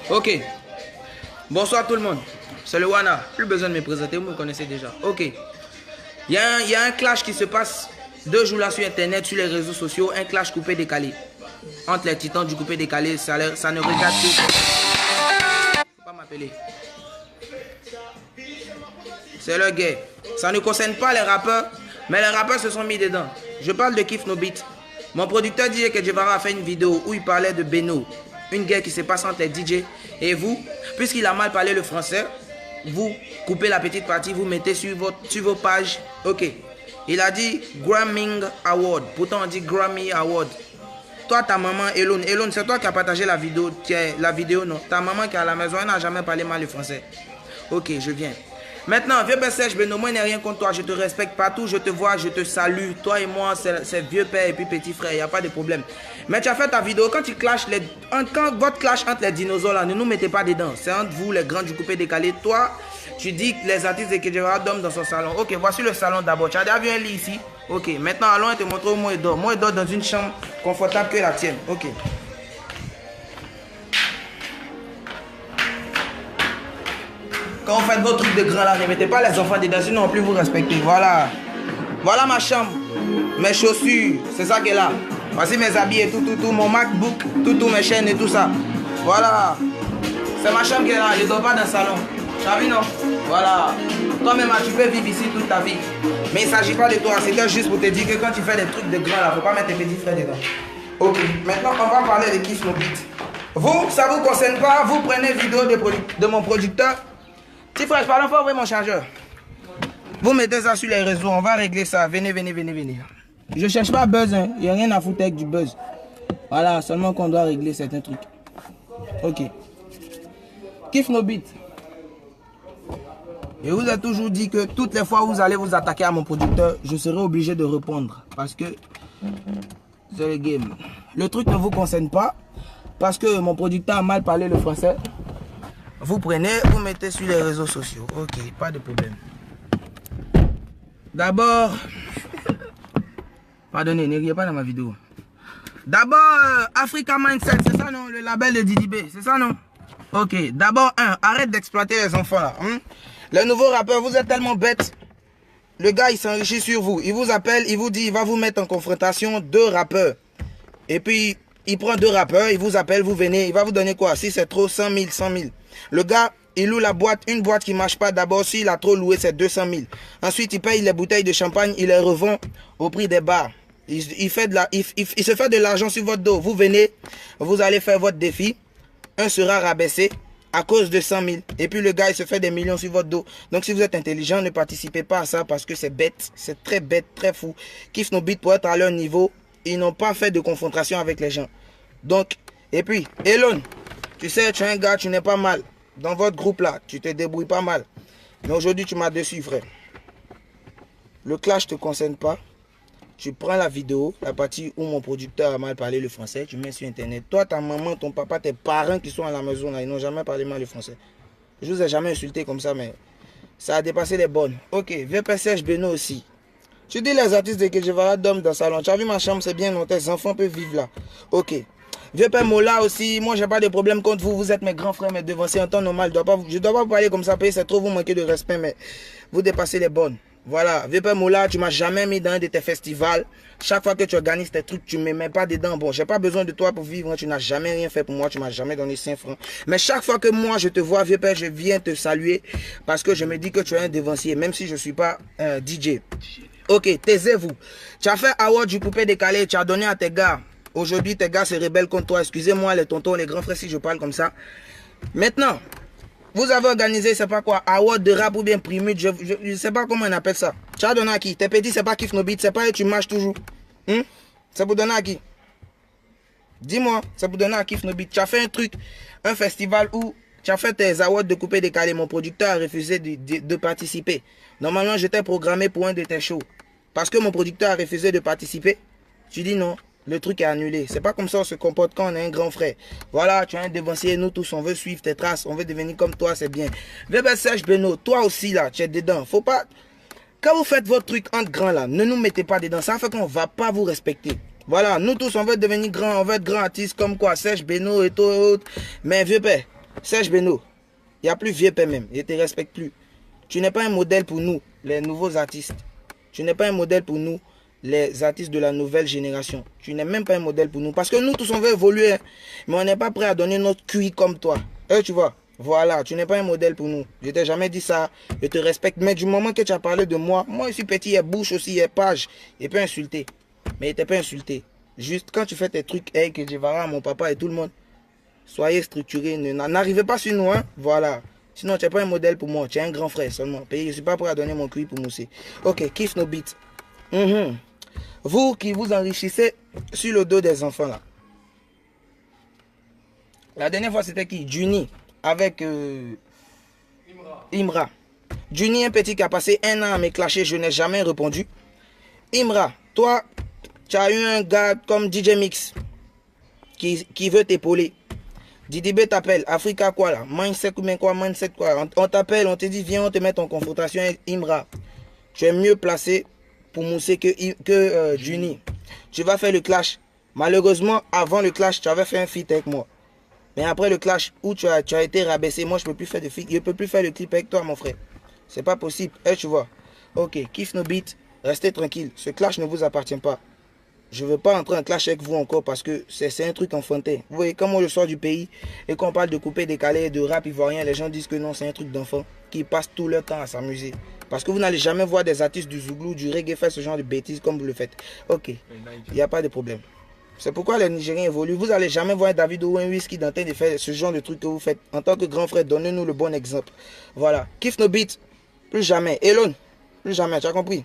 Ok. Bonsoir tout le monde. C'est le Wana. Plus besoin de me présenter, vous me connaissez déjà. Ok. Il y a un clash qui se passe 2 jours là sur internet, sur les réseaux sociaux. Un clash coupé décalé. Entre les titans du coupé décalé, ça ne regarde que... Faut pas m'appeler. C'est le gay. Ça ne concerne pas les rappeurs, mais les rappeurs se sont mis dedans. Je parle de Kif No Beat. Mon producteur disait que Jevara a fait une vidéo où il parlait de Beno. Une guerre qui se passe entre les DJ et vous. Puisqu'il a mal parlé le français, vous coupez la petite partie, vous mettez sur vos pages. Ok. Il a dit Grammy Award. Pourtant on dit Grammy Award. Toi, ta maman, Elon, c'est toi qui as partagé la vidéo. La vidéo, non. Ta maman qui est à la maison, elle n'a jamais parlé mal le français. Ok, je viens. Maintenant, vieux père Serge Beno, moi, il n'y a rien contre toi. Je te respecte partout, je te vois, je te salue. Toi et moi, c'est vieux père et puis petit frère, il n'y a pas de problème. Mais tu as fait ta vidéo, quand tu clashes, quand votre clash entre les dinosaures, là, ne nous mettez pas dedans. C'est entre vous, les grands du coupé décalé. Toi, tu dis que les artistes de Kedjevara dorment dans son salon. Ok, voici le salon d'abord. Tu as déjà vu un lit ici? Ok, maintenant, allons te montrer où moi il dort. Moi, il dort dans une chambre confortable que la tienne. Ok. Quand vous faites vos trucs de grand là, ne mettez pas les enfants dedans, sinon plus vous respectez. Voilà. Voilà ma chambre. Mes chaussures, c'est ça qui est là. Voici mes habits et tout, mon MacBook, tout, mes chaînes et tout ça. Voilà. C'est ma chambre qui est là, je ne dors pas dans le salon. Tu as vu non? Voilà. Toi-même, tu peux vivre ici toute ta vie. Mais il ne s'agit pas de toi, c'était juste pour te dire que quand tu fais des trucs de grand là, il ne faut pas mettre tes petits frères dedans. Ok, maintenant on va parler de Kif No Beat. Vous, ça ne vous concerne pas, vous prenez vidéo de mon producteur. Petit frère, pardon, faut ouvrir mon chargeur. Vous mettez ça sur les réseaux, on va régler ça. Venez. Je cherche pas buzz, hein. Il n'y a rien à foutre avec du buzz. Voilà, seulement qu'on doit régler certains trucs. Ok. Kif No Beat. Je vous ai toujours dit que toutes les fois où vous allez vous attaquer à mon producteur, je serai obligé de répondre. Parce que c'est le game. Le truc ne vous concerne pas. Parce que mon producteur a mal parlé le français. Vous prenez, vous mettez sur les réseaux sociaux. Ok, pas de problème. D'abord... Pardonnez, ne riez pas dans ma vidéo. D'abord, Africa Mindset, c'est ça non? Le label de Didi B, c'est ça non? Ok, d'abord, arrête d'exploiter les enfants là. Les nouveaux rappeurs, vous êtes tellement bêtes. Le gars, il s'enrichit sur vous. Il vous appelle, il vous dit, il va vous mettre en confrontation 2 rappeurs. Et puis, il prend 2 rappeurs, il vous appelle, vous venez, il va vous donner quoi? Si c'est trop, 100 000, 100 000. Le gars, il loue la boîte, une boîte qui ne marche pas. D'abord, s'il a trop loué, c'est 200 000. Ensuite, il paye les bouteilles de champagne, il les revend au prix des bars. Il se fait de l'argent sur votre dos. Vous venez, vous allez faire votre défi. Un sera rabaissé à cause de 100 000. Et puis le gars, il se fait des millions sur votre dos. Donc si vous êtes intelligent, ne participez pas à ça parce que c'est bête. C'est très bête, très fou. Kif No Beat pour être à leur niveau, ils n'ont pas fait de confrontation avec les gens. Donc, et puis, Elon, tu sais, tu es un gars, tu n'es pas mal. Dans votre groupe là, tu te débrouilles pas mal. Mais aujourd'hui, tu m'as déçu, frère. Le clash ne te concerne pas. Tu prends la vidéo, la partie où mon producteur a mal parlé le français, tu mets sur internet. Toi, ta maman, ton papa, tes parents qui sont à la maison, là, ils n'ont jamais parlé mal le français. Je vous ai jamais insulté comme ça, mais ça a dépassé les bornes. Ok, vieux père Serge Beno aussi. Tu dis les artistes de Kedjevara dorment dans le salon. Tu as vu ma chambre, c'est bien, non, tes enfants peuvent vivre là. Ok. Vieux père Mola aussi, moi j'ai pas de problème contre vous, vous êtes mes grands frères, mes devanciers en temps normal. Je dois pas vous parler comme ça, c'est trop vous manquer de respect, mais vous dépassez les bornes. Voilà, vieux père Mola, tu m'as jamais mis dans un de tes festivals. Chaque fois que tu organises tes trucs, tu ne me mets pas dedans. Bon, j'ai pas besoin de toi pour vivre, tu n'as jamais rien fait pour moi, tu m'as jamais donné 5 francs. Mais chaque fois que moi je te vois, vieux père, je viens te saluer parce que je me dis que tu es un devancier, même si je suis pas DJ. Ok, taisez-vous. Tu as fait award du coupé décalé, tu as donné à tes gars. Aujourd'hui, tes gars se rebellent contre toi. Excusez-moi les tontons, les grands frères si je parle comme ça. Maintenant, vous avez organisé, c'est pas quoi, award de rap ou bien primute, je ne sais pas comment on appelle ça. Tu as donné à qui? Tes petits, c'est pas Kif No Beat, c'est pas eux, tu marches toujours. C'est pour donner à qui? Dis-moi, c'est pour donner à Kif No Beat. Tu as fait un truc, un festival où tu as fait tes awards de coupé décalé. Mon producteur a refusé de participer. Normalement, j'étais programmé pour un de tes shows. Parce que mon producteur a refusé de participer, tu dis non. Le truc est annulé. C'est pas comme ça on se comporte quand on est un grand frère. Voilà, tu es un dévancier, nous tous, on veut suivre tes traces, on veut devenir comme toi, c'est bien. Vieux Serge Beno, toi aussi là, tu es dedans. Faut pas... Quand vous faites votre truc entre grands là, ne nous mettez pas dedans. Ça fait qu'on va pas vous respecter. Voilà, nous tous, on veut devenir grands, on veut être grands artistes comme quoi, Serge Beno et tout, autres. Mais vieux père, Serge Beno, il n'y a plus vieux père même, il ne te respecte plus. Tu n'es pas un modèle pour nous, les nouveaux artistes. Tu n'es pas un modèle pour nous, les artistes de la nouvelle génération. Tu n'es même pas un modèle pour nous. Parce que nous tous, on veut évoluer, hein, mais on n'est pas prêt à donner notre QI comme toi. Tu vois, voilà, tu n'es pas un modèle pour nous. Je t'ai jamais dit ça, je te respecte. Mais du moment que tu as parlé de moi, moi je suis petit, il y a bouche aussi, il y a page. Il peut insulter. Mais il ne t'a pas insulté. Juste quand tu fais tes trucs, hey, que Jevara, mon papa et tout le monde, soyez structurés. N'arrivez pas sur nous, hein. Voilà. Sinon, tu n'es pas un modèle pour moi. Tu es un grand frère seulement. Je ne suis pas prêt à donner mon QI pour mousser. Ok, kiff nos beats. Vous qui vous enrichissez sur le dos des enfants là. La dernière fois, c'était qui? Juni avec Imra. Juni, un petit qui a passé 1 an à me clasher, je n'ai jamais répondu. Imra, toi, tu as eu un gars comme DJ Mix qui veut t'épauler. Didi B t'appelle, Africa quoi là, mindset quoi, mindset quoi. On t'appelle, on te dit viens, on te met en confrontation avec Imra. Tu es mieux placé pour mousser que Juni. Tu vas faire le clash. Malheureusement, avant le clash, tu avais fait un feat avec moi. Mais après le clash où tu as été rabaissé, moi je peux plus faire de feat, je peux plus faire le clip avec toi mon frère. C'est pas possible, tu vois. Ok, kiff nos beats, restez tranquille. Ce clash ne vous appartient pas. Je ne veux pas entrer en clash avec vous encore parce que c'est un truc enfantin. Vous voyez, quand moi je sors du pays et qu'on parle de couper, décaler, de rap ivoirien, les gens disent que non, c'est un truc d'enfant qui passe tout leur temps à s'amuser. Parce que vous n'allez jamais voir des artistes du Zouglou, du reggae faire ce genre de bêtises comme vous le faites. Ok, il n'y a pas de problème. C'est pourquoi les Nigériens évoluent. Vous n'allez jamais voir David ou un Whisky en train de faire ce genre de truc que vous faites. En tant que grand frère, donnez-nous le bon exemple. Voilà, kiff nos beats, plus jamais. Elon, plus jamais, tu as compris?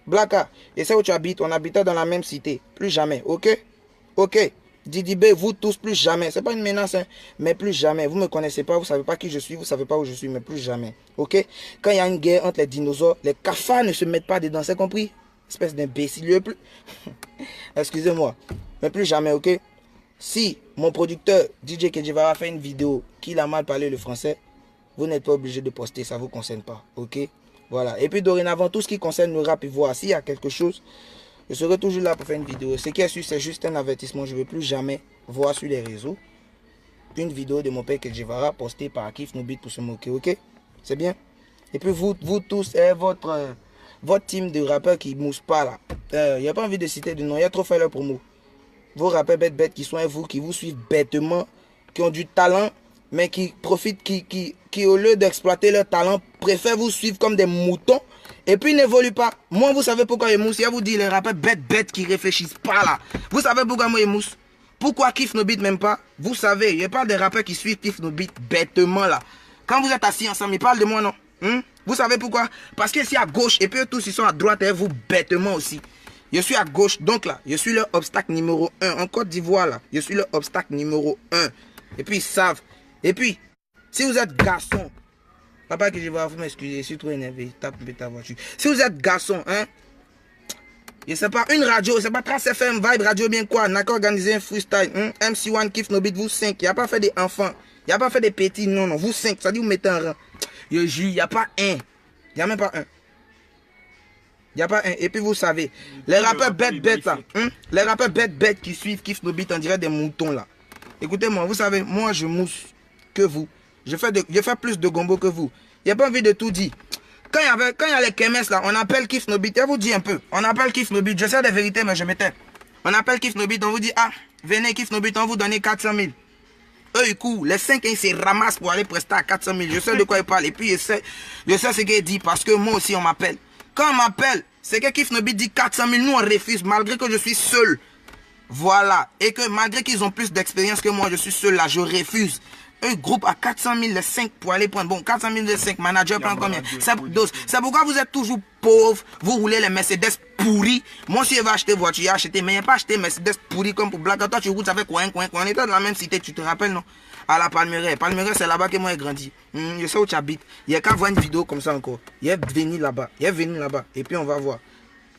Blacka, et c'est où tu habites, on habitait dans la même cité. Plus jamais, ok? Ok. Didi B, vous tous, plus jamais. C'est pas une menace, hein, mais plus jamais. Vous ne me connaissez pas, vous ne savez pas qui je suis, vous ne savez pas où je suis, mais plus jamais. Ok? Quand il y a une guerre entre les dinosaures, les cafards ne se mettent pas dedans, c'est compris? Espèce d'imbécile. Plus... Excusez-moi. Mais plus jamais, ok? Si mon producteur, DJ Kedjevara, fait une vidéo qu'il a mal parlé le français, vous n'êtes pas obligé de poster, ça ne vous concerne pas, ok? Voilà. Et puis dorénavant, tout ce qui concerne le rap ivoire, s'il y a quelque chose, je serai toujours là pour faire une vidéo. Ce qui est sûr, c'est juste un avertissement. Je ne veux plus jamais voir sur les réseaux une vidéo de mon père Kedjevara postée par Kiff No Beat pour se moquer, ok? C'est bien? Et puis vous tous, votre team de rappeurs qui ne moussent pas là. Il n'y a pas envie de citer de nom, il y a trop fait leur promo. Vos rappeurs bêtes qui sont à vous, qui vous suivent bêtement, qui ont du talent, mais qui profitent, qui au lieu d'exploiter leur talent, préfèrent vous suivre comme des moutons et puis n'évoluent pas. Moi, vous savez pourquoi ils moussent? Je vous dis, les rappeurs bêtes qui réfléchissent pas là. Vous savez pourquoi moi ils moussent? Pourquoi Kiff No Beat même pas? Vous savez, je parle des rappeurs qui suivent Kiff No Beat bêtement là. Quand vous êtes assis ensemble, ils parlent de moi, non? Vous savez pourquoi? Parce que c'est à gauche et puis eux tous ils sont à droite et vous bêtement aussi. Je suis à gauche, donc là, je suis leur obstacle numéro 1. En Côte d'Ivoire là, je suis leur obstacle numéro 1. Et puis ils savent. Et puis, si vous êtes garçon, papa que je vais vous m'excuser, je suis trop énervé, tape ta voiture. Si vous êtes garçon, hein, je sais pas, une radio, c'est pas Trace FM, Vibe Radio, bien quoi, n'a qu'à organiser un freestyle, MC1, Kiff No Beat, vous 5, il n'y a pas fait des enfants, il n'y a pas fait des petits, non, vous 5, ça dit vous mettez un rang. Je jure, il n'y a pas un, il n'y a même pas un. Il n'y a pas un. Et puis vous savez, les rappeurs bêtes là, les rappeurs bêtes qui suivent Kiff No Beat, on dirait des moutons là. Écoutez-moi, vous savez, moi je mousse que vous. Je fais plus de gombo que vous. Il n'y a pas envie de tout dire. Quand il y a les KMS là, on appelle Kiff No Beat. Je vous dis un peu. On appelle Kiff No Beat. Je sais des vérités, mais je m'étais. On appelle Kiff No Beat. On vous dit, ah, venez Kiff No Beat, on vous donne 400 000. Eux, ils courent. Les 5 ils se ramassent pour aller prester à 400 000. Je sais de quoi ils parlent. Et puis, je sais ce qu'il dit parce que moi aussi, on m'appelle. Quand on m'appelle, c'est que Kiff No Beat dit 400 000. Nous, on refuse malgré que je suis seul. Voilà. Et que malgré qu'ils ont plus d'expérience que moi, je suis seul là, je refuse. Un groupe à 400 000 les 5 pour aller prendre. Bon, 400 000 les 5, manager prend combien? C'est pourquoi vous êtes toujours pauvres. Vous roulez les Mercedes pourris. Moi, si je vais acheter voiture, j'ai acheté. Mais il n'y a pas acheté Mercedes pourris comme pour Black. Toi, tu roules avec coin. On était dans la même cité, tu te rappelles, non? À la Palmeraie. Palmeraie, c'est là-bas que moi j'ai grandi. Je sais où tu habites. Il n'y a qu'à voir une vidéo comme ça encore. Il est venu là-bas. Et puis, on va voir.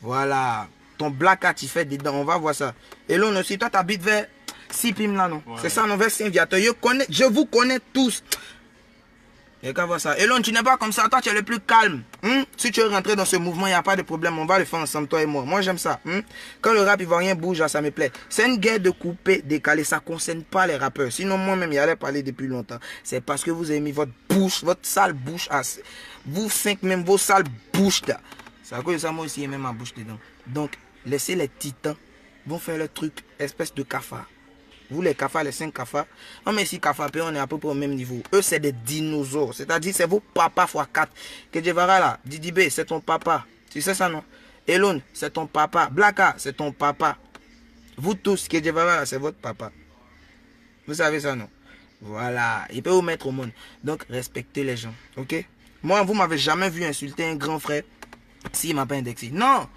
Voilà. Ton Black tu fais dedans. On va voir ça. Et là, aussi, toi, tu habites vers. Si Pim là non, ouais. C'est ça, non, vers Saint-Viateur. Je vous connais tous. Et qu'à voir ça. Elon, tu n'es pas comme ça. Toi, tu es le plus calme. Si tu veux rentrer dans ce mouvement, il n'y a pas de problème. On va le faire ensemble, toi et moi. Moi, j'aime ça. Quand le rap ivoirien bouge, là, ça me plaît. C'est une guerre de couper, décaler. Ça ne concerne pas les rappeurs. Sinon, moi-même, il allait parler depuis longtemps. C'est parce que vous avez mis votre bouche, votre sale bouche à... Vous cinq, même vos sales bouches, là. C'est à cause de ça, moi aussi, il y a même ma bouche dedans. Donc, laissez les titans. Vont faire le truc, espèce de cafard. Vous les cafards, les 5 cafards. Non mais si cafard, on est à peu près au même niveau. Eux c'est des dinosaures. C'est-à-dire c'est vos papas x4. Kedjevara là, Didi B, c'est ton papa. Tu sais ça non? Elon, c'est ton papa. Blacka, c'est ton papa. Vous tous, Kedjevara là, c'est votre papa. Vous savez ça non? Voilà. Il peut vous mettre au monde. Donc respectez les gens. Ok? Moi, vous m'avez jamais vu insulter un grand frère s'il m'a pas indexé. Non!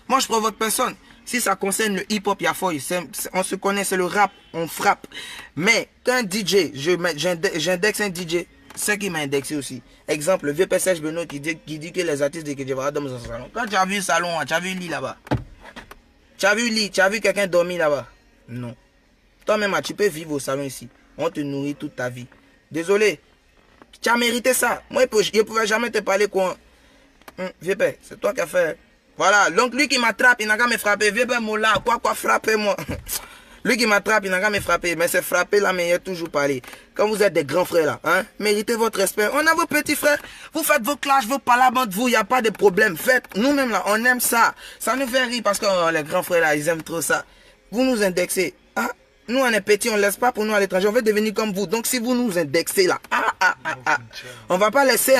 Moi je provoque personne. Si ça concerne le hip-hop, il y a fort, on se connaît, c'est le rap, on frappe. Mais qu'un DJ, j'indexe un DJ, c'est qui m'a indexé aussi. Exemple, le vieux PSH Benoît qui dit que les artistes de Kedjevara dorment dans son salon. Quand tu as vu le salon, tu as vu le lit là-bas. Tu as vu le lit, tu as vu quelqu'un dormir là-bas. Non. Toi-même, tu peux vivre au salon ici. On te nourrit toute ta vie. Désolé. Tu as mérité ça. Moi, je ne pouvais jamais te parler quoi. Vieux père, c'est toi qui as fait. Voilà, donc lui qui m'attrape, il n'a qu'à me frapper. Viens ben moi là, quoi frapper moi. Lui qui m'attrape, il n'a qu'à me frapper. Mais c'est frapper là, mais il a toujours parlé. Quand vous êtes des grands frères là, méritez votre respect. On a vos petits frères, vous faites vos clashs, vos palabres entre vous, il n'y a pas de problème. Faites, nous-mêmes là, on aime ça. Ça nous fait rire parce que les grands frères là, ils aiment trop ça. Vous nous indexez. Nous on est petits, on ne laisse pas pour nous à l'étranger, on veut devenir comme vous. Donc si vous nous indexez là, on va pas laisser,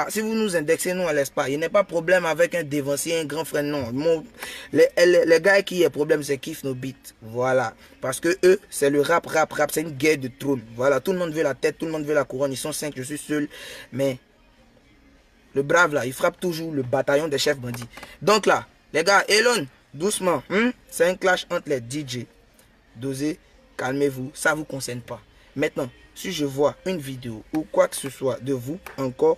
si vous nous indexez, nous, on ne laisse pas. Il n'y a pas de problème avec un dévancier, un grand frère, non. Les gars qui ont problème, c'est Kiff No Beat. Voilà. Parce que eux, c'est le rap. C'est une guerre de trône. Voilà. Tout le monde veut la tête, tout le monde veut la couronne. Ils sont 5, je suis seul. Mais le brave, là, il frappe toujours le bataillon des chefs bandits. Donc là, les gars, Elon, doucement. C'est un clash entre les DJ. Dosez, calmez-vous. Ça ne vous concerne pas. Maintenant, si je vois une vidéo ou quoi que ce soit de vous encore,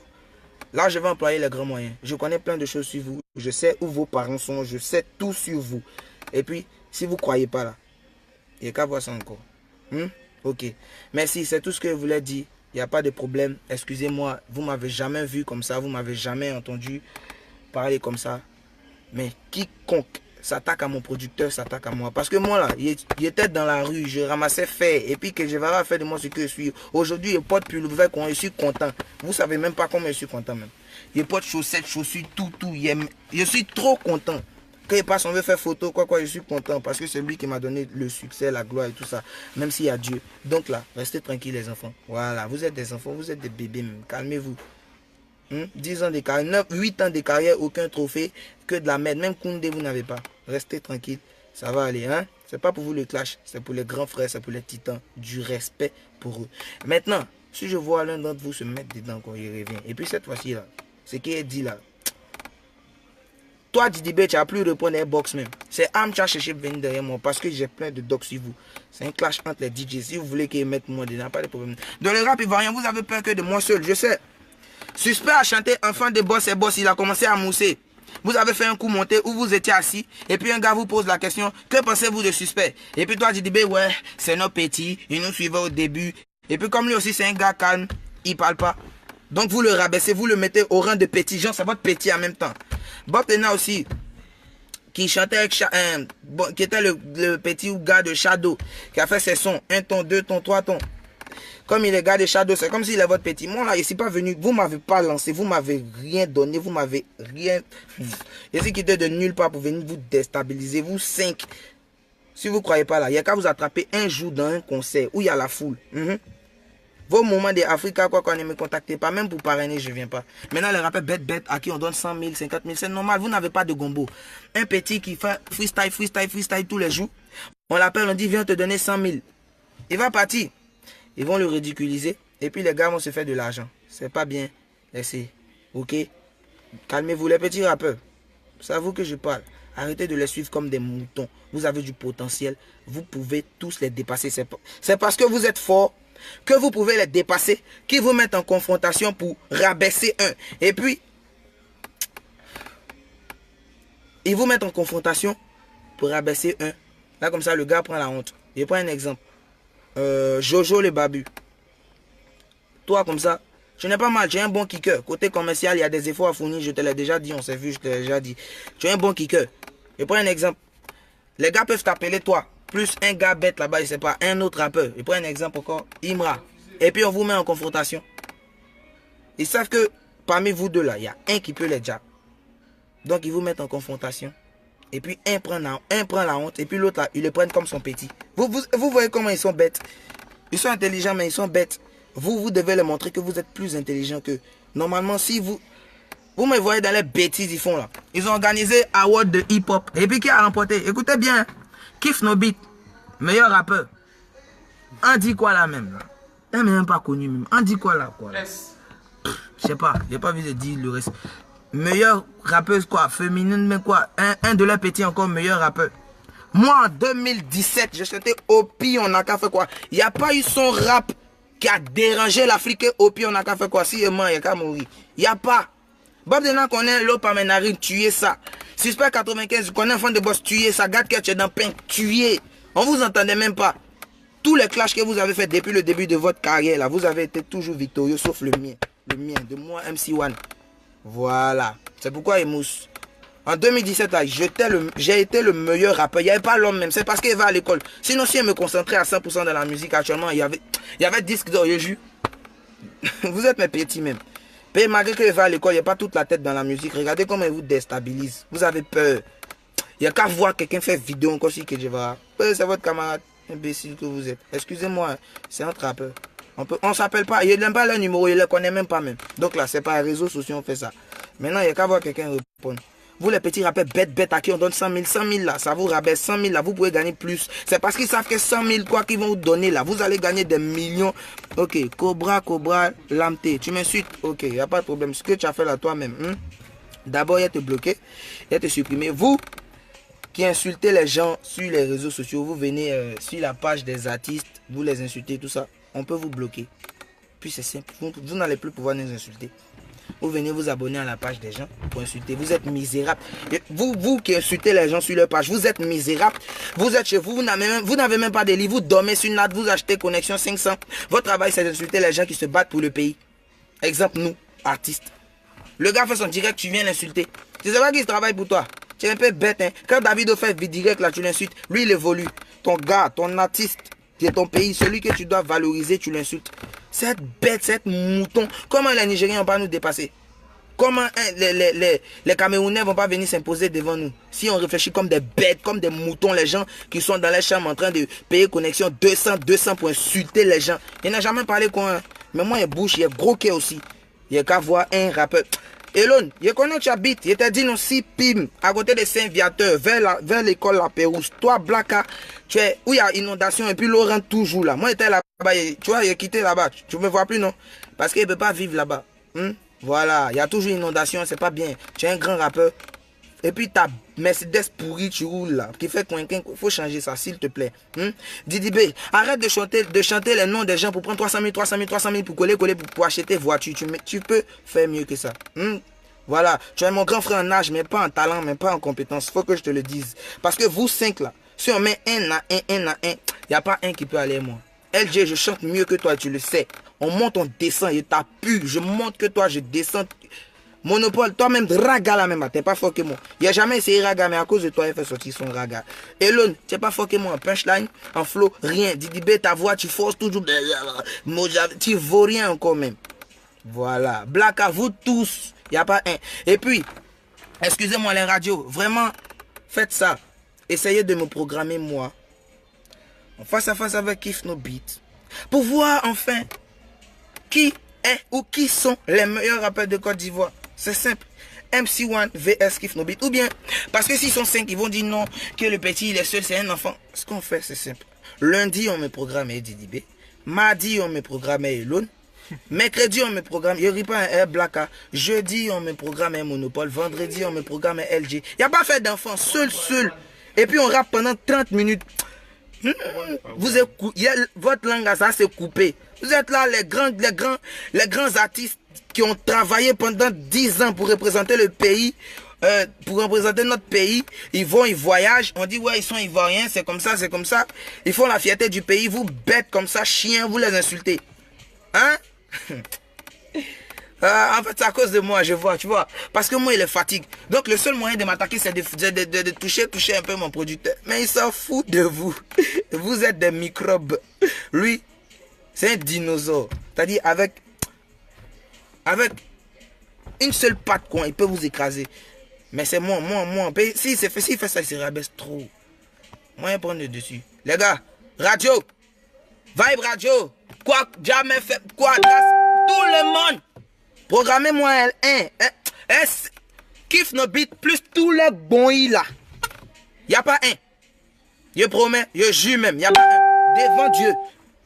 là, je vais employer les grands moyens. Je connais plein de choses sur vous. Je sais où vos parents sont. Je sais tout sur vous. Et puis, si vous ne croyez pas là, il n'y a qu'à voir ça encore. Ok. Merci, c'est tout ce que je voulais dire. Il n'y a pas de problème. Excusez-moi, vous ne m'avez jamais vu comme ça. Vous ne m'avez jamais entendu parler comme ça. Mais quiconque s'attaque à mon producteur, s'attaque à moi. Parce que moi là, il était dans la rue, je ramassais fait. Et puis que je vais faire de moi ce que je suis. Aujourd'hui, il porte plus le verre, je suis content. Vous savez même pas comment je suis content même. Il porte chaussettes, chaussures, tout. Je suis trop content. Quand il passe, on veut faire photo, quoi, je suis content. Parce que c'est lui qui m'a donné le succès, la gloire et tout ça. Même s'il y a Dieu. Donc là, restez tranquilles les enfants. Voilà, vous êtes des enfants, vous êtes des bébés même. Calmez-vous. 10 ans de carrière, 8 ans de carrière, aucun trophée, que de la merde. Même Koundé, vous n'avez pas. Restez tranquille, ça va aller. C'est pas pour vous le clash, c'est pour les grands frères, c'est pour les titans. Du respect pour eux. Maintenant, si je vois l'un d'entre vous se mettre dedans quand il revient, et puis cette fois-ci là, ce qui est dit là, toi Didi B, tu n'as plus répondre à un box même. C'est Am qui a cherché venir derrière moi parce que j'ai plein de docs sur vous. C'est un clash entre les DJ. Si vous voulez qu'ils mettent moi dedans, pas de problème. Dans le rap ivoirien, vous avez peur que de moi seul, je sais. Suspect a chanté Enfant de boss et boss, il a commencé à mousser. Vous avez fait un coup monté où vous étiez assis et puis un gars vous pose la question, que pensez-vous de Suspect? Et puis toi tu dis, ouais, c'est nos petits, ils nous suivaient au début. Et puis comme lui aussi c'est un gars calme, il parle pas. Donc vous le rabaissez, vous le mettez au rang de petit, genre c'est votre petit en même temps. Bob Tena aussi, qui chantait avec qui était le petit gars de Shadow, qui a fait ses sons, 1 ton, 2 ton, 3 tons. Comme il est gars de Shadow, c'est comme s'il est votre petit. Moi là, je ne suis pas venu, vous ne m'avez pas lancé, vous ne m'avez rien donné, vous m'avez rien. Je suis quitté de nulle part pour venir vous déstabiliser, vous 5. Si vous ne croyez pas là, il y a qu'à vous attraper un jour dans un concert où il y a la foule. Vos moments d'Africa, quoi qu'on ne me contactez pas, même pour parrainer, je ne viens pas. Maintenant, les rappeurs bêtes à qui on donne 100 000, 50 000, c'est normal, vous n'avez pas de gombo. Un petit qui fait freestyle tous les jours, on l'appelle, on dit, viens te donner 100 000. Il va partir. Ils vont le ridiculiser et puis les gars vont se faire de l'argent. C'est pas bien. Laissez. Ok? Calmez-vous les petits rappeurs. C'est à vous que je parle. Arrêtez de les suivre comme des moutons. Vous avez du potentiel. Vous pouvez tous les dépasser. C'est parce que vous êtes fort que vous pouvez les dépasser, qui vous mettent en confrontation pour rabaisser un. Et puis, ils vous mettent en confrontation pour rabaisser un. Là comme ça le gars prend la honte. Je prends un exemple. Jojo le Babu. toi comme ça, tu n'es pas mal, tu es un bon kicker. Côté commercial, il y a des efforts à fournir, je te l'ai déjà dit, on s'est vu, je te l'ai déjà dit. Tu es un bon kicker. Je prends un exemple. Les gars peuvent t'appeler toi, plus un gars bête là-bas, je sais pas, un autre rappeur. Je prends un exemple encore, Imra. Et puis on vous met en confrontation. Ils savent que parmi vous deux là, il y a un qui peut les jab. Donc ils vous mettent en confrontation. Et puis un prend la honte. Et puis l'autre là, ils le prennent comme son petit. Vous voyez comment ils sont bêtes. Ils sont intelligents mais ils sont bêtes. Vous devez leur montrer que vous êtes plus intelligent qu'eux. Normalement si vous me voyez dans les bêtises ils font là. Ils ont organisé Award de hip-hop. Et puis qui a remporté? Écoutez bien. Kiff No Beat. Meilleur rappeur. On dit quoi là même là? Elle n'est même pas connu même. On dit quoi là quoi là? Je sais pas. J'ai pas vu de dire le reste. Meilleure rappeuse quoi? Féminine mais quoi? Un de leurs petits encore meilleur rappeur. Moi en 2017, j'ai chanté Opi, on a qu'à faire quoi? Il n'y a pas eu son rap qui a dérangé l'Afrique. Opi, on a qu'à faire quoi? Si il y a qu'à mourir. Il n'y a pas. Bob Dylan connaît l'Opamenari, tuer ça. Suspect 95, connaît un fan de boss, tuer ça. Gad Ketch dans pain, tuer. On vous entendait même pas. Tous les clashs que vous avez fait depuis le début de votre carrière, là, vous avez été toujours victorieux, sauf le mien. Le mien, de moi, MC1. Voilà. C'est pourquoi il mousse. En 2017, j'ai été le meilleur rappeur. Il n'y avait pas l'homme même. C'est parce qu'il va à l'école. Sinon, si je me concentrais à 100% dans la musique actuellement, il y avait disque d'or. Vous êtes mes petits même. Mais malgré qu'il va à l'école, il n'y a pas toute la tête dans la musique. Regardez comment il vous déstabilise. Vous avez peur. Il n'y a qu'à voir quelqu'un faire vidéo encore si que je vais. C'est votre camarade imbécile que vous êtes. Excusez-moi, c'est un rappeur. On s'appelle pas. Il n'aime pas leur numéro, il ne le connaît même pas même. Donc là, c'est pas les réseaux sociaux, on fait ça. Maintenant, il n'y a qu'à voir quelqu'un répondre. Vous les petits rappeurs bêtes à qui on donne 100 000, 100 000 là, ça vous rabaisse 100 000 là, vous pouvez gagner plus. C'est parce qu'ils savent que 100 000 quoi qu'ils vont vous donner là, vous allez gagner des millions. Ok, Cobra, Lamté, tu m'insultes, ok, il n'y a pas de problème. Ce que tu as fait là toi-même, d'abord il y a te bloquer, il y a te supprimer. Vous qui insultez les gens sur les réseaux sociaux, vous venez sur la page des artistes, vous les insultez, tout ça, on peut vous bloquer. Puis c'est simple, vous n'allez plus pouvoir nous insulter. Vous venez vous abonner à la page des gens pour insulter. Vous êtes misérable. Vous qui insultez les gens sur leur page, vous êtes misérable. Vous êtes chez vous, vous n'avez même pas de lit. Vous dormez sur une natte, vous achetez connexion 500. Votre travail, c'est d'insulter les gens qui se battent pour le pays. Exemple, nous, artistes. Le gars fait son direct, tu viens l'insulter. Tu sais pas qui travaille pour toi. Tu es un peu bête, hein. Quand Davido fait direct, là, tu l'insultes. Lui, il évolue. Ton gars, ton artiste, qui est ton pays, celui que tu dois valoriser, tu l'insultes. Cette bête, cette mouton, comment les Nigériens vont pas nous dépasser? Comment les Camerounais vont pas venir s'imposer devant nous? Si on réfléchit comme des bêtes, comme des moutons, les gens qui sont dans les chambres en train de payer connexion 200 pour insulter les gens. Il n'a jamais parlé quoi. Hein? Mais moi, il bouge, il est gros aussi. Il n'y a qu'à voir un rappeur. Elon, je connais que tu habites. Il t'a dit non, si Pim, à côté de Saint-Viateur, vers l'école La Pérouse. Toi, Blacka, tu es où il y a inondation et puis l'eau rentre toujours là. Moi, j'étais là-bas, tu vois, il est quitté là-bas. Tu me vois plus, non? Parce qu'il ne peut pas vivre là-bas. Voilà, il y a toujours inondation, c'est pas bien. Tu es un grand rappeur. Et puis ta Mercedes pourrie, tu roules là, qui fait coinquin. Il faut changer ça, s'il te plaît. Didi B, arrête de chanter les noms des gens pour prendre 300 000 pour coller pour acheter voiture. Tu peux faire mieux que ça. Voilà, tu es mon grand frère en âge, mais pas en talent, mais pas en compétence. Faut que je te le dise. Parce que vous 5 là, si on met un à un, il n'y a pas un qui peut aller moi. LG, je chante mieux que toi, tu le sais. On monte, on descend, et t'as pu. Je monte que toi, je descends. Monopole, toi-même, raga la même, t'es pas fort que moi. Il a jamais essayé raga, mais à cause de toi, il fait sortir son raga. Elon, t'es pas fort que moi en punchline, en flow, rien. Didi B, ta voix, tu forces toujours. Tu vaux rien encore même. Voilà. Black à vous tous. Il n'y a pas un. Et puis, excusez-moi les radios, vraiment, faites ça. Essayez de me programmer moi. En face à face avec Kiff No Beat. Pour voir enfin qui est ou qui sont les meilleurs rappeurs de Côte d'Ivoire. C'est simple. MC1 vs Kiff No Beat. Ou bien, parce que s'ils sont 5, ils vont dire non, que le petit il est seul, c'est un enfant. Ce qu'on fait, c'est simple. Lundi, on me programme Didi B. Mardi, on me programme Elon. Mercredi, on me programme Yoripa un Blacka. Jeudi, on me programme un Monopole. Vendredi, on me programme un LG. Il n'y a pas fait d'enfant, seul. Et puis, on rappe pendant 30 minutes. Votre langue, ça s'est coupé. Vous êtes là, les grands artistes qui ont travaillé pendant 10 ans pour représenter le pays, pour représenter notre pays. Ils voyagent, on dit ouais, ils sont ivoiriens, c'est comme ça. Ils font la fierté du pays, vous bêtes comme ça, chiens, vous les insultez. Hein? En fait, c'est à cause de moi, je vois, tu vois. Parce que moi, il est fatigue. Donc, le seul moyen de m'attaquer, c'est de toucher un peu mon producteur. Mais il s'en fout de vous. Vous êtes des microbes. Lui, c'est un dinosaure. C'est-à-dire, avec une seule patte, quoi, il peut vous écraser. Mais c'est moi. S'il fait ça, il se rabaisse trop. Moi, il prend le dessus. Les gars, radio, Vibe Radio, quoi, jamais fait, quoi, tout le monde. Programmez-moi L1, S, Kiff No Beat, plus tous les bons là. Il n'y a pas un. Je promets, je jure même, il n'y a pas un. Devant Dieu.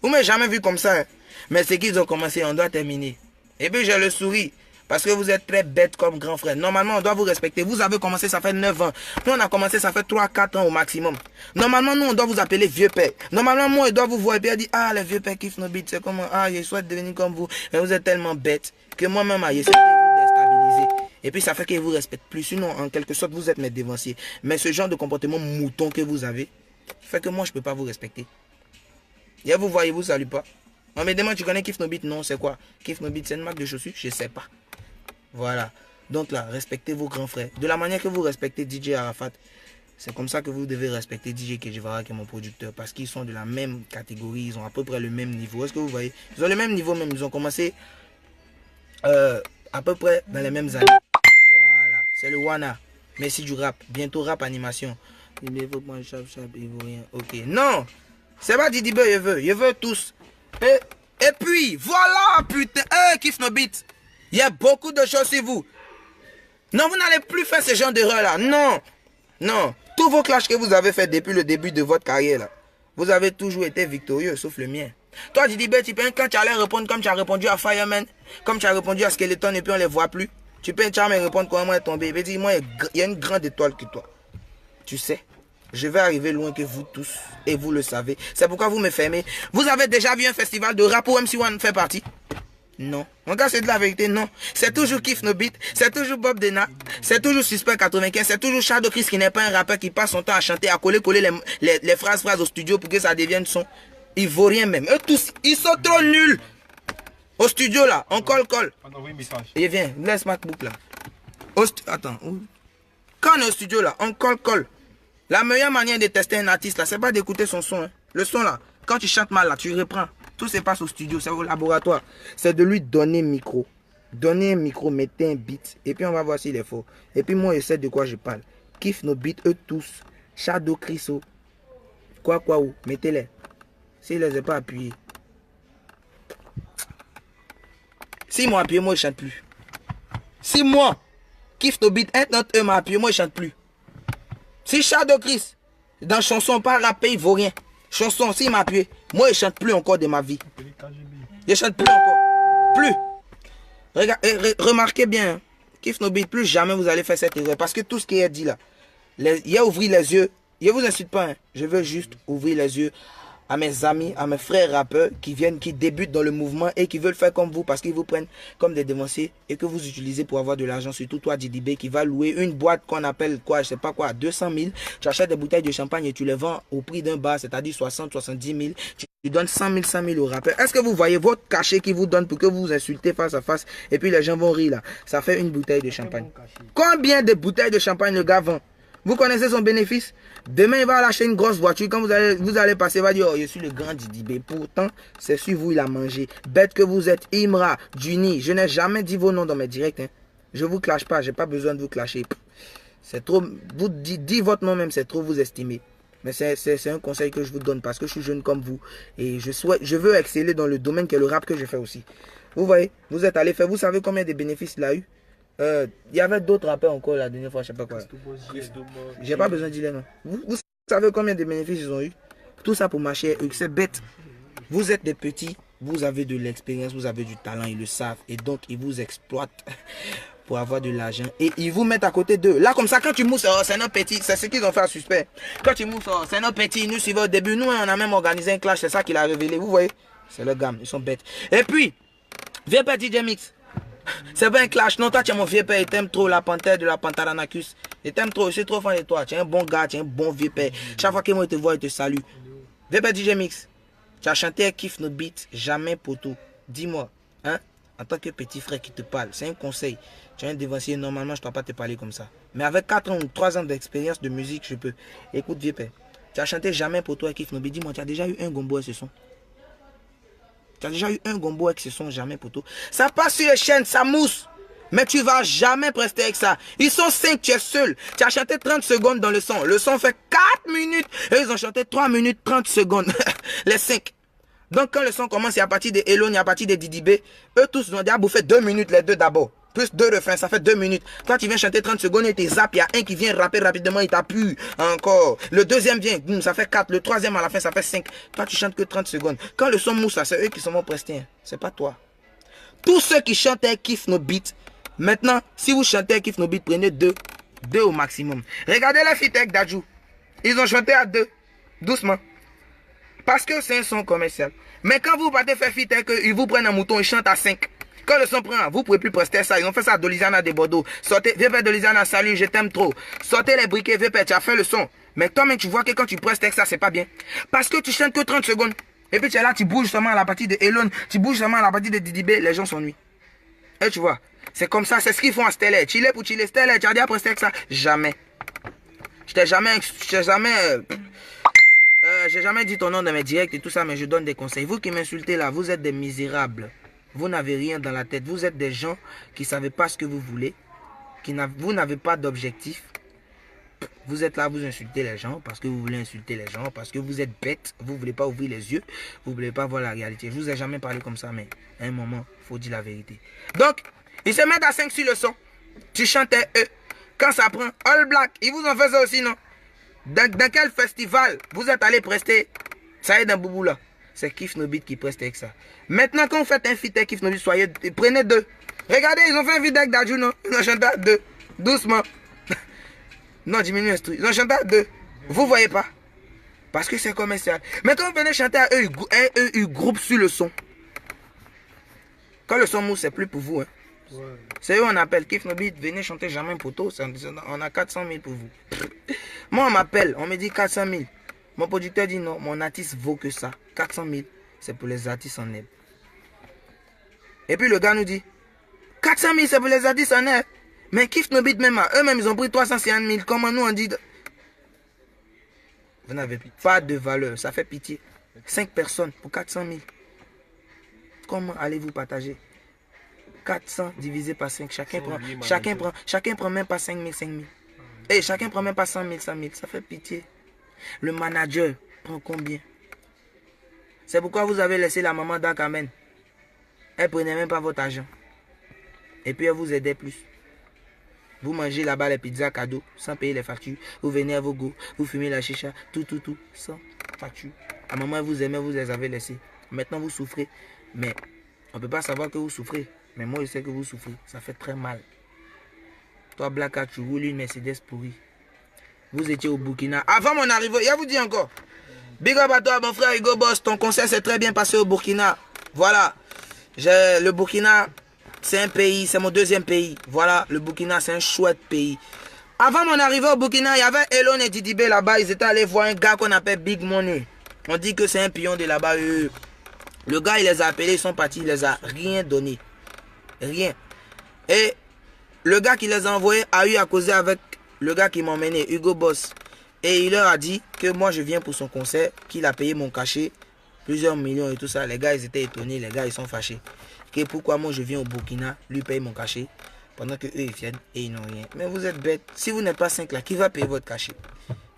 Vous m'avez jamais vu comme ça. Hein? Mais c'est qu'ils ont commencé, on doit terminer. Et puis je le souris. Parce que vous êtes très bête comme grand frère. Normalement, on doit vous respecter. Vous avez commencé, ça fait 9 ans. Nous, on a commencé, ça fait 3-4 ans au maximum. Normalement, nous, on doit vous appeler vieux père. Normalement, moi, on doit vous voir et puis dire, ah, le vieux père Kiff No Beat, c'est comment, ah, je souhaite devenir comme vous. Mais vous êtes tellement bête que moi-même, je souhaite vous déstabiliser. Et puis, ça fait qu'ils vous respectent plus. Sinon, en quelque sorte, vous êtes mes dévanciers. Mais ce genre de comportement mouton que vous avez, fait que moi, je ne peux pas vous respecter. Et vous voyez, vous salue pas. On me demande, tu connais Kiff No Beat? Non, c'est quoi? Kiff No Beat, c'est une marque de chaussures? Je sais pas. Voilà. Donc là, respectez vos grands frères. De la manière que vous respectez DJ Arafat, c'est comme ça que vous devez respecter DJ Kejivara qui est mon producteur. Parce qu'ils sont de la même catégorie, ils ont à peu près le même niveau. Est-ce que vous voyez? Ils ont le même niveau même. Ils ont commencé à peu près dans les mêmes années. Voilà. C'est le Wana. Merci du rap. Bientôt rap animation. Ok. Non. C'est pas Didi B, je veux tous. Et puis, voilà, putain. Kiff No Beat. Il y a beaucoup de choses sur vous. Non, vous n'allez plus faire ce genre d'erreur là. Non. Non. Tous vos clashs que vous avez fait depuis le début de votre carrière là, vous avez toujours été victorieux, sauf le mien. Toi, Didi B, quand tu allais répondre comme tu as répondu à Fireman, comme tu as répondu à Skeleton et puis on les voit plus, tu peux jamais répondre comment est tombé. Mais dis-moi, il y a une grande étoile que toi. Tu sais, je vais arriver loin que vous tous et vous le savez. C'est pourquoi vous me fermez. Vous avez déjà vu un festival de rap où MC1 fait partie? Non. Mon gars, c'est de la vérité, non. C'est toujours Kiff No Beat, c'est toujours Bob Dena, c'est toujours Suspect 95, c'est toujours Shadow Chris qui n'est pas un rappeur qui passe son temps à chanter, à coller les phrases au studio pour que ça devienne son. Il vaut rien même. Eux tous, ils sont trop nuls. Au studio là, on colle. Et viens, laisse MacBook là. Attends. Quand on est au studio là, on colle. La meilleure manière de tester un artiste là, c'est pas d'écouter son son. Hein. Le son là, quand tu chantes mal là, tu reprends. Tout se passe au studio, c'est au laboratoire. C'est de lui donner un micro. Donner un micro, mettez un beat. Et puis on va voir s'il est fort. Et puis moi, je sais de quoi je parle. Kiff No Beat, eux tous. Shadow Criso. Quoi, où? Mettez-les. S'il ne les a pas appuyés. Si moi appuyé, moi je chante plus. Si moi, Kiff No Beat, un d'entre eux m'a appuyé, moi je chante plus. Si Shadow Chris, dans chanson, pas rappé, il vaut rien. Chanson, s'il m'a appuyé, moi je chante plus encore de ma vie. Je chante plus encore. Plus. Remarquez bien, hein. Kiff No Beat, plus jamais vous allez faire cette erreur. Parce que tout ce qui est dit là, il y a ouvrir les yeux. Je vous incite pas, hein. Je veux juste ouvrir les yeux à mes amis, à mes frères rappeurs qui viennent, qui débutent dans le mouvement et qui veulent faire comme vous parce qu'ils vous prennent comme des dévanciers et que vous utilisez pour avoir de l'argent. Surtout toi, Didi B, qui va louer une boîte qu'on appelle quoi, je sais pas quoi, 200 000. Tu achètes des bouteilles de champagne et tu les vends au prix d'un bar, c'est-à-dire 60, 70 000. Tu donnes 100 000 au rappeur. Est-ce que vous voyez votre cachet qui vous donne pour que vous vous insultez face à face et puis les gens vont rire là? Ça fait une bouteille de champagne. Combien de bouteilles de champagne le gars vend? Vous connaissez son bénéfice? Demain, il va lâcher une grosse voiture. Quand vous allez passer, il va dire, oh, je suis le grand Didi B. Pourtant, c'est sur vous, il a mangé. Bête que vous êtes, Imra, Juni. Je n'ai jamais dit vos noms dans mes directs. Hein. Je ne vous clash pas. Je n'ai pas besoin de vous clasher. C'est trop. Vous dites votre nom même, c'est trop vous estimer. Mais c'est un conseil que je vous donne parce que je suis jeune comme vous. Et je veux exceller dans le domaine qui est le rap que je fais aussi. Vous voyez, vous êtes allé faire. Vous savez combien de bénéfices il a eu? Il y avait d'autres rappeurs encore la dernière fois, je sais pas quoi. J'ai pas besoin de dire les noms. Vous savez combien de bénéfices ils ont eu? Tout ça pour marcher, c'est bête. Vous êtes des petits, vous avez de l'expérience, vous avez du talent, ils le savent. Et donc, ils vous exploitent pour avoir de l'argent. Et ils vous mettent à côté d'eux. Là, comme ça, quand tu mousses, oh, c'est notre petit, c'est ce qu'ils ont fait à Suspect. Quand tu mousses, oh, c'est notre petit, nous suivons au début. Nous, on a même organisé un clash, c'est ça qu'il a révélé. Vous voyez? C'est le gamme, ils sont bêtes. Et puis, viens pas DJ Mix. C'est pas un clash, non, toi tu es mon vieux père, il t'aime trop la panthère de la Pantaranacus. Il t'aime trop, je suis trop fan de toi, tu es un bon gars, tu es un bon vieux père. Chaque fois que moi il te voit, il te salue. Vieux père DJ Mix, tu as chanté Kiff No Beat, jamais poteau. Dis-moi, Hein? En tant que petit frère qui te parle, c'est un conseil. Tu es un dévancier, normalement, je ne dois pas te parler comme ça. Mais avec 4 ans ou 3 ans d'expérience de musique, je peux. Écoute, vieux père, tu as chanté jamais pour toi, Kif Nobi. Dis-moi, tu as déjà eu un gombo avec ce son? Tu as déjà eu un gombo avec ce son, jamais pour toi? Ça passe sur les chaînes, ça mousse. Mais tu vas jamais rester avec ça. Ils sont 5, tu es seul. Tu as chanté 30 secondes dans le son. Le son fait 4 minutes. Et ils ont chanté 3 minutes 30 secondes. Les 5. Donc quand le son commence, il y a à partir de Elon, il y a à partir de Didi B. Eux tous ont déjà bouffé 2 minutes les deux d'abord. Plus 2 refrains, ça fait 2 minutes. Toi tu viens chanter 30 secondes et t'es zap. Il y a un qui vient rapper rapidement, il t'appuie. Encore. Le deuxième vient, boum, ça fait 4. Le troisième à la fin, ça fait 5. Toi tu chantes que 30 secondes. Quand le son mousse, c'est eux qui sont prestés. C'est pas toi. Tous ceux qui chantaient Kif No Beat. Maintenant, si vous chantez Kif No Beat, prenez 2. 2 au maximum. Regardez la feat avec Dadju. Ils ont chanté à 2. Doucement. Parce que c'est un son commercial. Mais quand vous partez faire feat avec eux, ils vous prennent un mouton, ils chantent à 5. Quand le son prend, vous ne pouvez plus prester ça. Ils ont fait ça à Dolizana de Bordeaux. Sortez, VP Dolizana, salut, je t'aime trop. Sortez les briquets, VP, tu as fait le son. Mais toi-même, tu vois que quand tu prestes avec ça, c'est pas bien. Parce que tu chantes que 30 secondes. Et puis tu es là, tu bouges seulement à la partie de Elon, tu bouges seulement à la partie de Didi B, les gens s'ennuient. Et tu vois, c'est comme ça, c'est ce qu'ils font à Stella. Chiller pour chiller, Stella, tu as déjà presté avec ça? Jamais. J'ai jamais dit ton nom dans mes directs et tout ça, mais je donne des conseils. Vous qui m'insultez là, vous êtes des misérables. Vous n'avez rien dans la tête. Vous êtes des gens qui ne savez pas ce que vous voulez. Vous n'avez pas d'objectif. Vous êtes là, vous insultez les gens parce que vous voulez insulter les gens, parce que vous êtes bête, vous ne voulez pas ouvrir les yeux, vous ne voulez pas voir la réalité. Je ne vous ai jamais parlé comme ça, mais à un moment, il faut dire la vérité. Donc, ils se mettent à 5 sur le son. Tu chantais eux. Quand ça prend, All Black, ils vous ont fait ça aussi, non? Dans quel festival vous êtes allé prester ça y est dans Boubou là? C'est Kif No Beat qui preste avec ça. Maintenant, quand vous faites un feat avec Kif No Beat, prenez 2. Regardez, ils ont fait un feat avec Dadju, non? Ils ont chanté à 2. Doucement. Non, diminue l'instru. Ils ont chanté à 2. Vous voyez pas? Parce que c'est commercial. Mais quand vous venez chanter à eux, ils groupent sur le son. Quand le son mousse, c'est plus pour vous. Hein. Ouais. C'est eux on appelle Kif No Beat, venez chanter jamais poteau. On a 400 000 pour vous. Moi, on m'appelle, on me dit 400 000. Mon producteur dit non, mon artiste vaut que ça. 400 000, c'est pour les artistes en herbe. Et puis le gars nous dit 400 000, c'est pour les artistes en herbe. Mais Kif No Beat, même eux-mêmes, ils ont pris 350 000. Comment nous on dit? Vous n'avez pas de valeur, ça fait pitié. 5 personnes pour 400 000. Comment allez-vous partager? 400 divisé par 5, chacun prend même pas 5 000, 5 000. Et chacun prend même pas 100 000, 100 000. Ça fait pitié. Le manager prend combien? C'est pourquoi vous avez laissé la maman d'Akamen. Elle prenait même pas votre argent. Et puis elle vous aidait plus. Vous mangez là-bas les pizzas cadeaux, sans payer les factures. Vous venez à vos goûts, vous fumez la chicha, tout, sans facture. La maman vous aimait, vous les avez laissés. Maintenant vous souffrez. Mais on ne peut pas savoir que vous souffrez. Mais moi je sais que vous souffrez. Ça fait très mal. Toi, Black Cat, tu roules une Mercedes pourrie. Vous étiez au Burkina. Avant mon arrivée, il vous dit encore. Big up à toi, mon frère Hugo Boss. Ton concert s'est très bien passé au Burkina. Voilà. Le Burkina, c'est un pays, c'est mon deuxième pays. Voilà, le Burkina, c'est un chouette pays. Avant mon arrivée au Burkina, il y avait Elon et Didi B là-bas. Ils étaient allés voir un gars qu'on appelle Big Money. On dit que c'est un pion de là-bas. Le gars, il les a appelés, ils sont partis, il les a rien donné. Rien. Et le gars qui les a envoyés a eu à causer avec le gars qui m'a emmené, Hugo Boss. Et il leur a dit que moi je viens pour son concert, qu'il a payé mon cachet, plusieurs millions et tout ça. Les gars ils étaient étonnés, les gars ils sont fâchés. Que pourquoi moi je viens au Burkina, lui paye mon cachet, pendant que eux ils viennent et ils n'ont rien. Mais vous êtes bêtes. Si vous n'êtes pas 5 là, qui va payer votre cachet?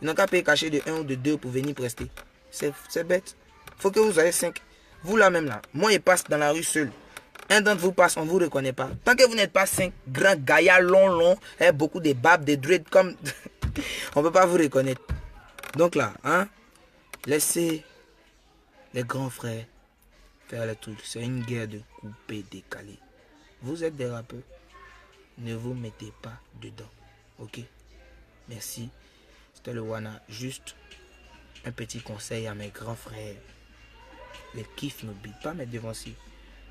Ils n'ont qu'à payer le cachet de 1 ou de 2 pour venir prester. C'est bête. Faut que vous soyez 5. Vous là même là, moi il passe dans la rue seul. Un d'entre vous passe, on ne vous reconnaît pas. Tant que vous n'êtes pas 5 grands gaillards longs, beaucoup de babes, de dreads comme... on ne peut pas vous reconnaître. Donc là, hein, laissez les grands frères faire le truc. C'est une guerre de couper, décaler. Vous êtes des rappeurs. Ne vous mettez pas dedans. Ok? Merci. C'était le Wana. Juste un petit conseil à mes grands frères. Les Kif No Beat, pas mes devanciers.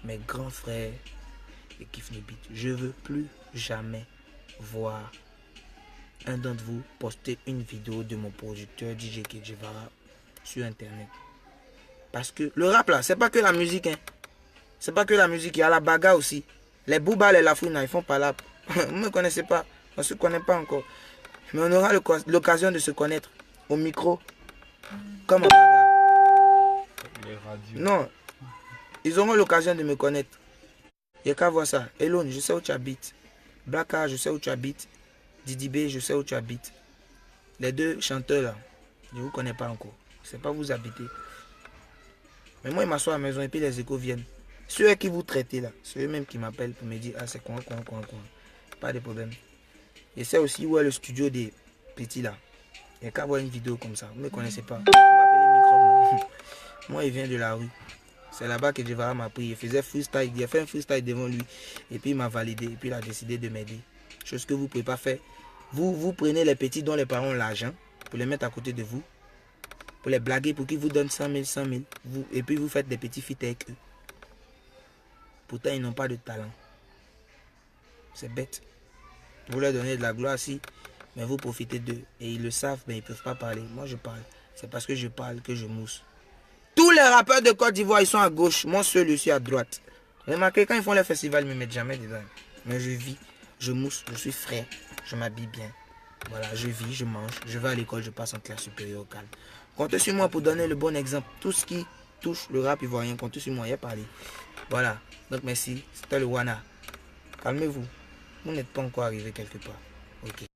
Mes grands frères et Kif No Beat, je veux plus jamais voir un d'entre vous poster une vidéo de mon producteur DJ Kejivara sur internet. Parce que le rap là, c'est pas que la musique. Hein. C'est pas que la musique, il y a la bagarre aussi. Les Booba, les Lafouina, ils font pas là. Vous ne me connaissez pas. On ne se connaît pas encore. Mais on aura l'occasion de se connaître. Au micro. Comme en bagarre. Les radios. Non. Ils auront l'occasion de me connaître. Il n'y a qu'à voir ça. Elone, je sais où tu habites. Blacka, je sais où tu habites. Didi B, je sais où tu habites. Les deux chanteurs là, je ne vous connais pas encore. Je ne sais pas où vous habitez. Mais moi, ils m'assoient à la maison et puis les échos viennent. Ceux qui vous traitez là, c'est eux-mêmes qui m'appellent pour me dire ah c'est quoi. Pas de problème. Et c'est aussi où est le studio des petits là. Il n'y a qu'à voir une vidéo comme ça. Vous ne me connaissez pas. Vous m'appelez microbe. Moi, il vient de la rue. C'est là-bas que Jevara m'a pris. Il faisait freestyle. Il a fait un freestyle devant lui. Et puis il m'a validé. Et puis il a décidé de m'aider. Chose que vous ne pouvez pas faire. Vous prenez les petits dont les parents ont l'argent pour les mettre à côté de vous. Pour les blaguer, pour qu'ils vous donnent 100 000, 100 000. Et puis vous faites des petits feats avec eux. Pourtant, ils n'ont pas de talent. C'est bête. Vous leur donnez de la gloire, si, mais vous profitez d'eux. Et ils le savent, mais ils ne peuvent pas parler. Moi, je parle. C'est parce que je parle que je mousse. Tous les rappeurs de Côte d'Ivoire, ils sont à gauche. Moi seul, je suis à droite. Remarquez, quand ils font les festivals, ils ne me mettent jamais dedans. Mais je vis, je mousse, je suis frais, je m'habille bien. Voilà, je vis, je mange, je vais à l'école, je passe en classe supérieure au calme. Comptez sur moi pour donner le bon exemple. Tout ce qui touche le rap ivoirien, comptez sur moi, il y a parlé. Voilà, donc merci, c'était le Wana. Calmez-vous, vous n'êtes pas encore arrivé quelque part. Ok.